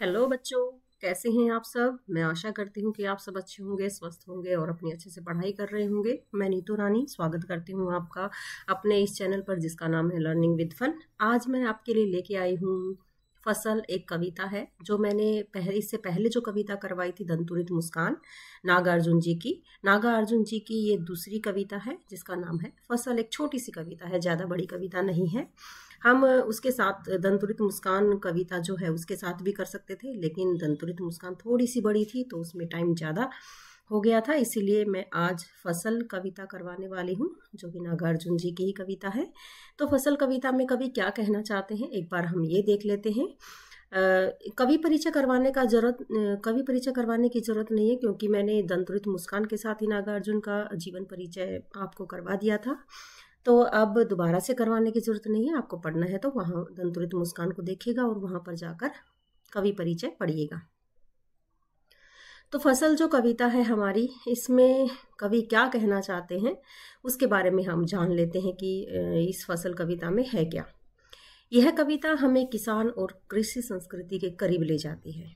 Hello बच्चों, कैसे हैं आप सब। मैं आशा करती हूँ कि आप सब अच्छे होंगे, स्वस्थ होंगे और अपनी अच्छे से पढ़ाई कर रहे होंगे। मैं नीतू रानी स्वागत करती हूँ आपका अपने इस चैनल पर जिसका नाम है लर्निंग विद फन। आज मैं आपके लिए लेके आई हूँ फसल, एक कविता है जो मैंने इससे पहले जो कविता करवाई थी दंतुरित मुस्कान, नागार्जुन जी की। नागार्जुन जी की ये दूसरी कविता है जिसका नाम है फसल। एक छोटी सी कविता है, ज़्यादा बड़ी कविता नहीं है। हम उसके साथ दंतुरित मुस्कान कविता जो है उसके साथ भी कर सकते थे, लेकिन दंतुरित मुस्कान थोड़ी सी बड़ी थी तो उसमें टाइम ज़्यादा हो गया था, इसीलिए मैं आज फसल कविता करवाने वाली हूँ जो कि नागार्जुन जी की ही कविता है। तो फसल कविता में कवि क्या कहना चाहते हैं एक बार हम ये देख लेते हैं। कवि परिचय करवाने की जरूरत नहीं है, क्योंकि मैंने दंतुरित मुस्कान के साथ ही नागार्जुन का जीवन परिचय आपको करवा दिया था। तो अब दोबारा से करवाने की जरूरत नहीं है। आपको पढ़ना है तो वहाँ दंतुरित मुस्कान को देखिएगा और वहाँ पर जाकर कवि परिचय पढ़िएगा। तो फसल जो कविता है हमारी, इसमें कवि क्या कहना चाहते हैं उसके बारे में हम जान लेते हैं कि इस फसल कविता में है क्या। यह कविता हमें किसान और कृषि संस्कृति के करीब ले जाती है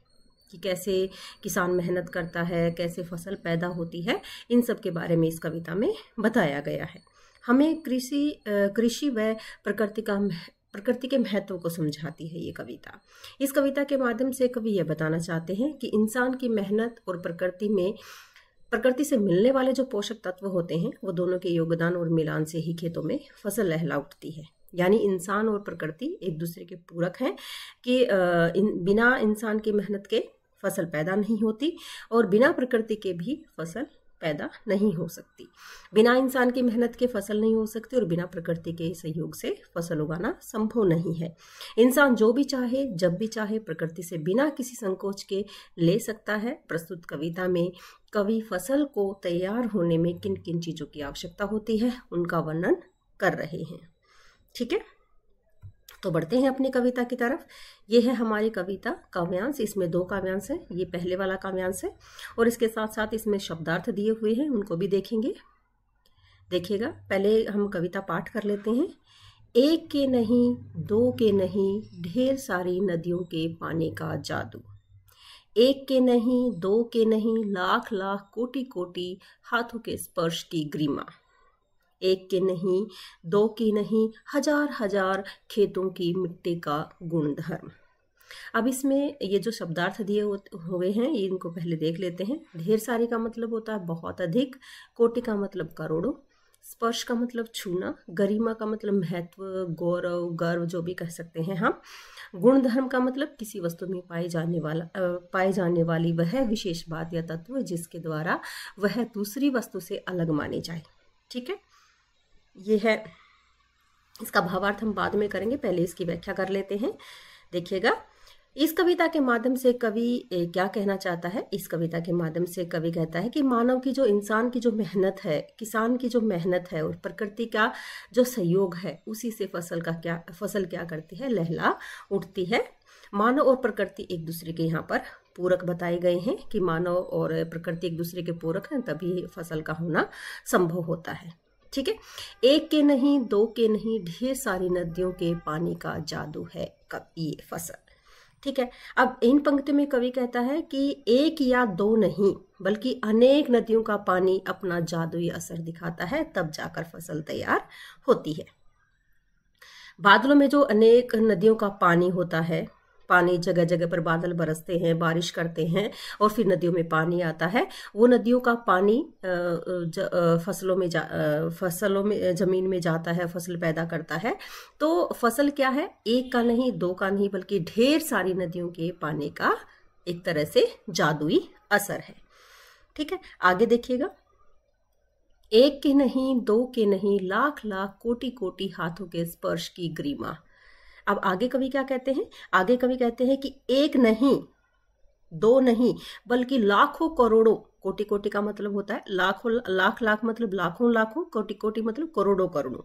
कि कैसे किसान मेहनत करता है, कैसे फसल पैदा होती है, इन सब के बारे में इस कविता में बताया गया है। हमें कृषि व प्रकृति के महत्व को समझाती है ये कविता। इस कविता के माध्यम से कवि यह बताना चाहते हैं कि इंसान की मेहनत और प्रकृति से मिलने वाले जो पोषक तत्व होते हैं वो दोनों के योगदान और मिलान से ही खेतों में फसल लहला उठती है। यानी इंसान और प्रकृति एक दूसरे के पूरक हैं कि बिना इंसान की मेहनत के फसल पैदा नहीं होती और बिना प्रकृति के भी फसल पैदा नहीं हो सकती। बिना इंसान की मेहनत के फसल नहीं हो सकती और बिना प्रकृति के सहयोग से फसल उगाना संभव नहीं है। इंसान जो भी चाहे जब भी चाहे प्रकृति से बिना किसी संकोच के ले सकता है। प्रस्तुत कविता में कवि फसल को तैयार होने में किन किन चीजों की आवश्यकता होती है उनका वर्णन कर रहे हैं। ठीक है, तो बढ़ते हैं अपनी कविता की तरफ। ये है हमारी कविता काव्यांश। इसमें 2 काव्यांश है। ये पहले वाला काव्यांश है और इसके साथ साथ इसमें शब्दार्थ दिए हुए हैं, उनको भी देखेंगे। देखिएगा, पहले हम कविता पाठ कर लेते हैं। एक के नहीं, 2 के नहीं, ढेर सारी नदियों के पानी का जादू। एक के नहीं, 2 के नहीं, लाख लाख कोटि कोटि हाथों के स्पर्श की ग्रीमा। एक के नहीं, 2 की नहीं, हजार हजार खेतों की मिट्टी का गुणधर्म। अब इसमें ये जो शब्दार्थ दिए हुए हैं ये इनको पहले देख लेते हैं। ढेर सारी का मतलब होता है बहुत अधिक, कोटि का मतलब करोड़ों, स्पर्श का मतलब छूना, गरिमा का मतलब महत्व, गौरव, गर्व जो भी कह सकते हैं हम। गुणधर्म का मतलब किसी वस्तु में पाई जाने वाली वह विशेष बात या तत्व जिसके द्वारा वह दूसरी वस्तु से अलग मानी जाए। ठीक है, ये है। इसका भावार्थ हम बाद में करेंगे, पहले इसकी व्याख्या कर लेते हैं। देखिएगा, इस कविता के माध्यम से कवि क्या कहना चाहता है। इस कविता के माध्यम से कवि कहता है कि मानव की जो, इंसान की जो मेहनत है, किसान की जो मेहनत है और प्रकृति का जो सहयोग है, उसी से फसल क्या करती है, लहला उठती है। मानव और प्रकृति एक दूसरे के यहाँ पर पूरक बताए गए हैं कि मानव और प्रकृति एक दूसरे के पूरक हैं, तभी फसल का होना संभव होता है। ठीक है, एक के नहीं, 2 के नहीं, ढेर सारी नदियों के पानी का जादू है ये फसल। ठीक है, अब इन पंक्ति में कवि कहता है कि 1 या 2 नहीं बल्कि अनेक नदियों का पानी अपना जादुई असर दिखाता है, तब जाकर फसल तैयार होती है। बादलों में जो अनेक नदियों का पानी होता है, पानी जगह जगह पर बादल बरसते हैं, बारिश करते हैं और फिर नदियों में पानी आता है। वो नदियों का पानी फसलों में जमीन में जाता है, फसल पैदा करता है। तो फसल क्या है, 1 का नहीं, 2 का नहीं बल्कि ढेर सारी नदियों के पानी का एक तरह से जादुई असर है। ठीक है, आगे देखिएगा। 1 के नहीं, 2 के नहीं, लाख लाख कोटि कोटि हाथों के स्पर्श की ग्रीमा। अब आगे कवि क्या कहते हैं, आगे कवि कहते हैं कि 1 नहीं, 2 नहीं बल्कि लाखों करोड़ों, कोटि कोटि का मतलब होता है लाखों, लाख लाख मतलब लाखों लाखों, कोटि कोटि मतलब करोड़ों करोड़ों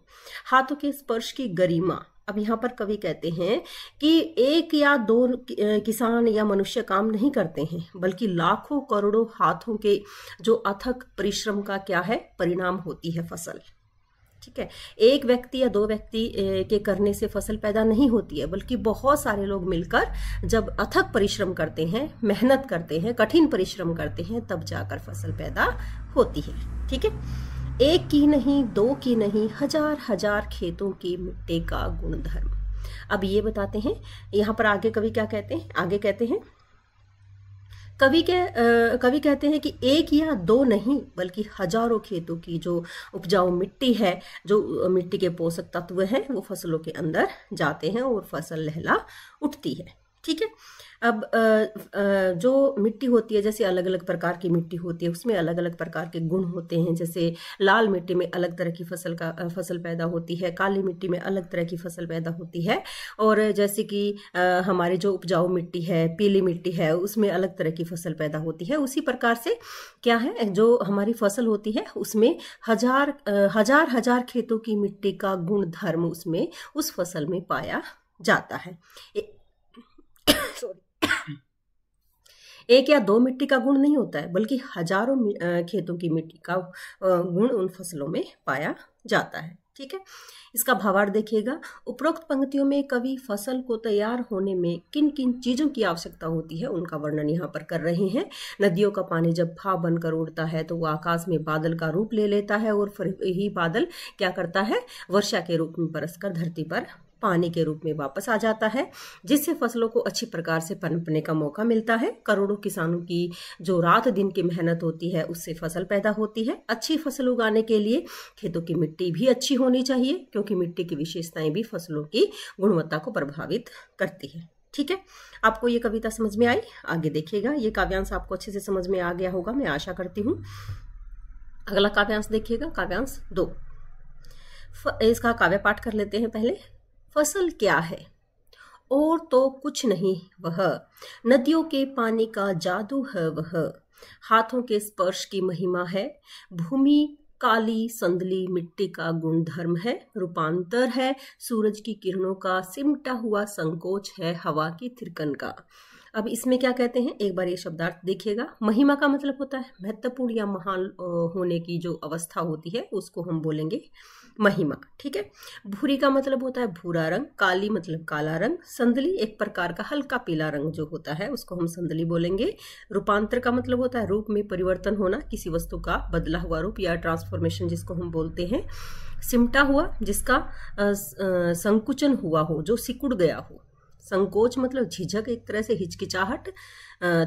हाथों के स्पर्श की गरिमा। अब यहाँ पर कवि कहते हैं कि 1 या 2 किसान या मनुष्य काम नहीं करते हैं, बल्कि लाखों करोड़ों हाथों के जो अथक परिश्रम का क्या है, परिणाम होती है फसल। ठीक है। एक व्यक्ति या दो व्यक्ति के करने से फसल पैदा नहीं होती है, बल्कि बहुत सारे लोग मिलकर जब अथक परिश्रम करते हैं, मेहनत करते हैं, कठिन परिश्रम करते हैं, तब जाकर फसल पैदा होती है। ठीक है। एक की नहीं, दो की नहीं, हजार हजार खेतों की मिट्टी का गुणधर्म। अब ये बताते हैं, यहाँ पर आगे कवि क्या कहते हैं, आगे कहते हैं कवि कहते हैं कि एक या दो नहीं, बल्कि हजारों खेतों की जो उपजाऊ मिट्टी है, जो मिट्टी के पोषक तत्व हैं, वो फसलों के अंदर जाते हैं और फसल लहला उठती है। ठीक है। अब जो मिट्टी होती है, जैसे अलग अलग प्रकार की मिट्टी होती है, उसमें अलग अलग प्रकार के गुण होते हैं। जैसे लाल मिट्टी में अलग तरह की फसल पैदा होती है, काली मिट्टी में अलग तरह की फसल पैदा होती है, और जैसे कि हमारी जो उपजाऊ मिट्टी है, पीली मिट्टी है, उसमें अलग तरह की फसल पैदा होती है। उसी प्रकार से क्या है, जो हमारी फसल होती है उसमें हजार हजार खेतों की मिट्टी का गुण धर्म उसमें उस फसल में पाया जाता है। एक या दो मिट्टी का गुण नहीं होता है, बल्कि हजारों खेतों की मिट्टी का गुण उन फसलों में पाया जाता है। ठीक है। इसका भावार्थ देखिएगा। उपरोक्त पंक्तियों में कवि फसल को तैयार होने में किन किन चीजों की आवश्यकता होती है उनका वर्णन यहाँ पर कर रहे हैं। नदियों का पानी जब भाप बनकर उड़ता है तो वह आकाश में बादल का रूप ले लेता है, और फिर यही बादल क्या करता है, वर्षा के रूप में बरसकर धरती पर पानी के रूप में वापस आ जाता है, जिससे फसलों को अच्छी प्रकार से पनपने का मौका मिलता है। करोड़ों किसानों की जो रात दिन की मेहनत होती है, उससे फसल पैदा होती है। अच्छी फसल उगाने के लिए खेतों की मिट्टी भी अच्छी होनी चाहिए, क्योंकि मिट्टी की विशेषताएं भी फसलों की गुणवत्ता को प्रभावित करती है। ठीक है। आपको ये कविता समझ में आई? आगे देखिएगा। ये काव्यांश आपको अच्छे से समझ में आ गया होगा, मैं आशा करती हूँ। अगला काव्यांश देखिएगा, काव्यांश 2। इसका काव्य पाठ कर लेते हैं पहले। फसल क्या है? और तो कुछ नहीं वह, नदियों के पानी का जादू है वह, हाथों के स्पर्श की महिमा है, भूमि काली संदली मिट्टी का गुणधर्म है, रूपांतर है सूरज की किरणों का, सिमटा हुआ संकोच है हवा की थिरकन का। अब इसमें क्या कहते हैं, एक बार ये शब्दार्थ देखिएगा। महिमा का मतलब होता है महत्वपूर्ण या महान होने की जो अवस्था होती है, उसको हम बोलेंगे महिमा। ठीक है। भूरी का मतलब होता है भूरा रंग, काली मतलब काला रंग, संदली एक प्रकार का हल्का पीला रंग जो होता है, उसको हम संदली बोलेंगे। रूपांतर का मतलब होता है रूप में परिवर्तन होना, किसी वस्तु का बदला हुआ रूप या ट्रांसफॉर्मेशन जिसको हम बोलते हैं। सिमटा हुआ, जिसका संकुचन हुआ हो, जो सिकुड़ गया हो। संकोच मतलब झिझक, एक तरह से हिचकिचाहट।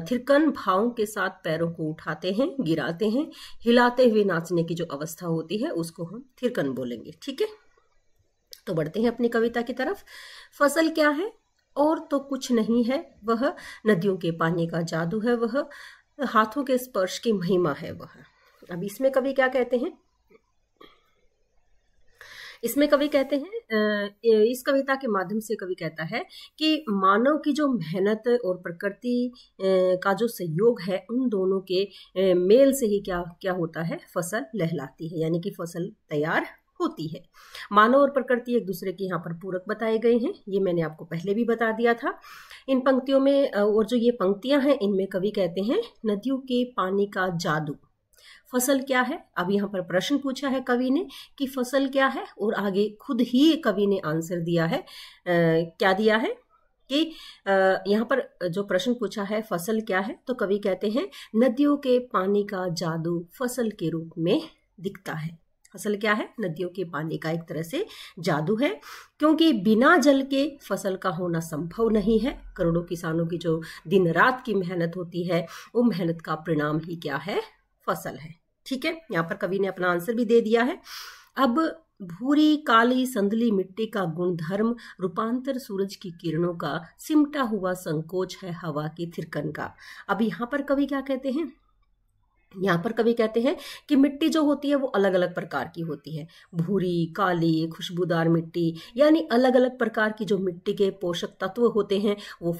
थिरकन भावों के साथ पैरों को उठाते हैं, गिराते हैं, हिलाते हुए नाचने की जो अवस्था होती है उसको हम थिरकन बोलेंगे। ठीक है। तो बढ़ते हैं अपनी कविता की तरफ। फसल क्या है? और तो कुछ नहीं है वह, नदियों के पानी का जादू है वह, हाथों के स्पर्श की महिमा है वह। अब इसमें कवि क्या कहते हैं, इसमें कवि कहते हैं, इस कविता के माध्यम से कवि कहता है कि मानव की जो मेहनत और प्रकृति का जो सहयोग है, उन दोनों के मेल से ही क्या क्या होता है, फसल लहलाती है, यानी कि फसल तैयार होती है। मानव और प्रकृति एक दूसरे के यहाँ पर पूरक बताए गए हैं, ये मैंने आपको पहले भी बता दिया था। इन पंक्तियों में और जो ये पंक्तियां हैं, इनमें कवि कहते हैं नदियों के पानी का जादू। फसल क्या है? अब यहाँ पर प्रश्न पूछा है कवि ने कि फसल क्या है, और आगे खुद ही कवि ने आंसर दिया है। क्या दिया है कि यहाँ पर जो प्रश्न पूछा है फसल क्या है, तो कवि कहते हैं नदियों के पानी का जादू फसल के रूप में दिखता है। फसल क्या है? नदियों के पानी का एक तरह से जादू है, क्योंकि बिना जल के फसल का होना संभव नहीं है। करोड़ों किसानों की जो दिन रात की मेहनत होती है, वो मेहनत का परिणाम ही क्या है? फसल है। ठीक है। यहाँ पर कवि ने अपना आंसर भी दे दिया है। अब भूरी काली संदली मिट्टी का गुणधर्म, रूपांतर सूरज की किरणों का, सिमटा हुआ संकोच है हवा की थिरकन का। अब यहाँ पर कवि क्या कहते हैं, यहाँ पर कवि कहते हैं कि मिट्टी जो होती है वो अलग अलग प्रकार की होती है। भूरी, काली, खुशबूदार मिट्टी, यानी अलग अलग प्रकार की जो मिट्टी के पोषक तत्व होते हैं, वो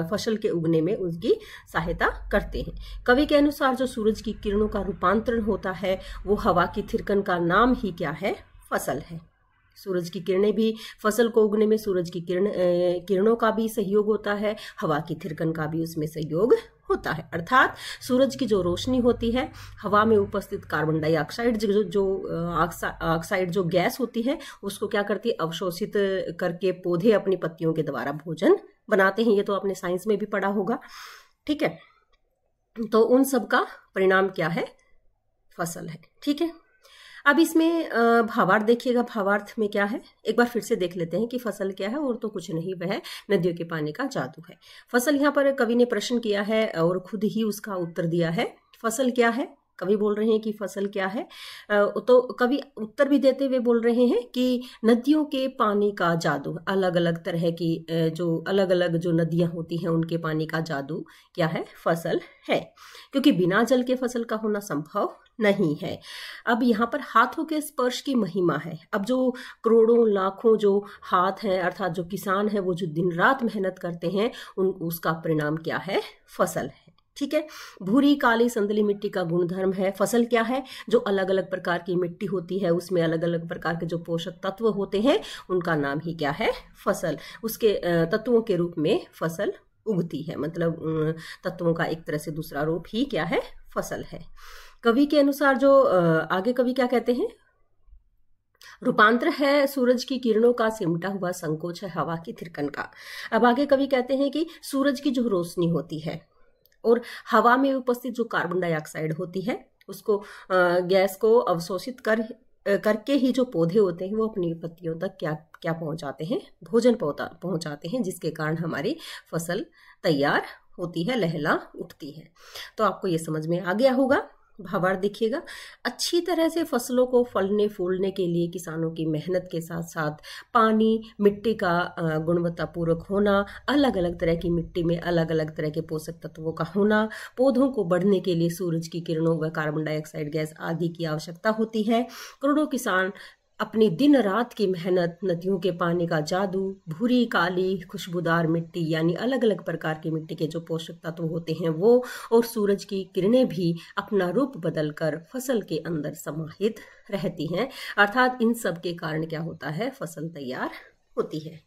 फसल के उगने में उसकी सहायता करते हैं। कवि के अनुसार जो सूरज की किरणों का रूपांतरण होता है, वो हवा की थिरकन का नाम ही क्या है? फसल है। सूरज की किरणें भी, फसल को उगने में सूरज की किरणों का भी सहयोग होता है, हवा की थिरकन का भी उसमें सहयोग होता है। अर्थात सूरज की जो रोशनी होती है, हवा में उपस्थित कार्बन डाइऑक्साइड ऑक्साइड जो गैस होती है, उसको क्या करती है, अवशोषित करके पौधे अपनी पत्तियों के द्वारा भोजन बनाते हैं। ये तो आपने साइंस में भी पढ़ा होगा। ठीक है, तो उन सब का परिणाम क्या है, फसल है। ठीक है, अब इसमें भावार्थ देखिएगा। भावार्थ में क्या है, एक बार फिर से देख लेते हैं कि फसल क्या है, और तो कुछ नहीं, वह नदियों के पानी का जादू है। फसल यहाँ पर कवि ने प्रश्न किया है और खुद ही उसका उत्तर दिया है। फसल क्या है, कवि बोल रहे हैं कि फसल क्या है, तो कवि उत्तर भी देते हुए बोल रहे हैं कि नदियों के पानी का जादू, अलग अलग तरह की जो अलग अलग जो नदियां होती हैं उनके पानी का जादू क्या है, फसल है। क्योंकि बिना जल के फसल का होना संभव नहीं है। अब यहाँ पर हाथों के स्पर्श की महिमा है। अब जो करोड़ों लाखों जो हाथ हैं, अर्थात जो किसान है, वो जो दिन रात मेहनत करते हैं, उसका परिणाम क्या है, फसल है। ठीक है, भूरी काली संदली मिट्टी का गुणधर्म है। फसल क्या है, जो अलग अलग प्रकार की मिट्टी होती है, उसमें अलग अलग प्रकार के जो पोषक तत्व होते हैं, उनका नाम ही क्या है, फसल। उसके तत्वों के रूप में फसल उगती है, मतलब तत्वों का एक तरह से दूसरा रूप ही क्या है, फसल है। कवि के अनुसार जो आगे कवि क्या कहते हैं, रूपांतर है सूरज की किरणों का सिमटा हुआ संकोच है हवा की थिरकन का। अब आगे कवि कहते हैं कि सूरज की जो रोशनी होती है और हवा में उपस्थित जो कार्बन डाइऑक्साइड होती है, उसको गैस को अवशोषित करके ही जो पौधे होते हैं वो अपनी पत्तियों तक क्या पहुंचाते हैं, भोजन पहुंचाते हैं, जिसके कारण हमारी फसल तैयार होती है, लहला उठती है। तो आपको ये समझ में आ गया होगा। भावार्थ देखिएगा, अच्छी तरह से फसलों को फलने फूलने के लिए किसानों की मेहनत के साथ साथ पानी, मिट्टी का गुणवत्तापूर्वक होना, अलग अलग तरह की मिट्टी में अलग अलग तरह के पोषक तत्वों का होना, पौधों को बढ़ने के लिए सूरज की किरणों व कार्बन डाइऑक्साइड गैस आदि की आवश्यकता होती है। करोड़ों किसान अपनी दिन रात की मेहनत, नदियों के पानी का जादू, भूरी काली खुशबूदार मिट्टी यानी अलग अलग प्रकार की मिट्टी के जो पोषक तत्व होते हैं वो, और सूरज की किरणें भी अपना रूप बदलकर फसल के अंदर समाहित रहती हैं। अर्थात इन सब के कारण क्या होता है, फसल तैयार होती है।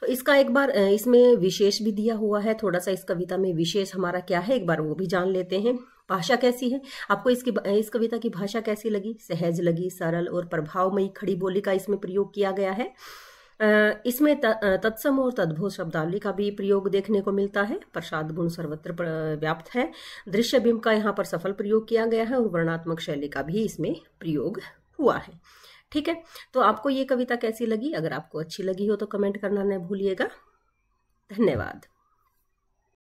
तो इसका एक बार इसमें विशेष भी दिया हुआ है, थोड़ा सा इस कविता में विशेष हमारा क्या है, एक बार वो भी जान लेते हैं। भाषा कैसी है, आपको इस कविता की भाषा कैसी लगी, सहज लगी, सरल और प्रभावमयी खड़ी बोली का इसमें प्रयोग किया गया है। इसमें तत्सम और तद्भव शब्दावली का भी प्रयोग देखने को मिलता है। प्रसाद गुण सर्वत्र व्याप्त है। दृश्य बिंब का यहाँ पर सफल प्रयोग किया गया है और वर्णात्मक शैली का भी इसमें प्रयोग हुआ है। ठीक है, तो आपको ये कविता कैसी लगी, अगर आपको अच्छी लगी हो तो कमेंट करना न भूलिएगा। धन्यवाद।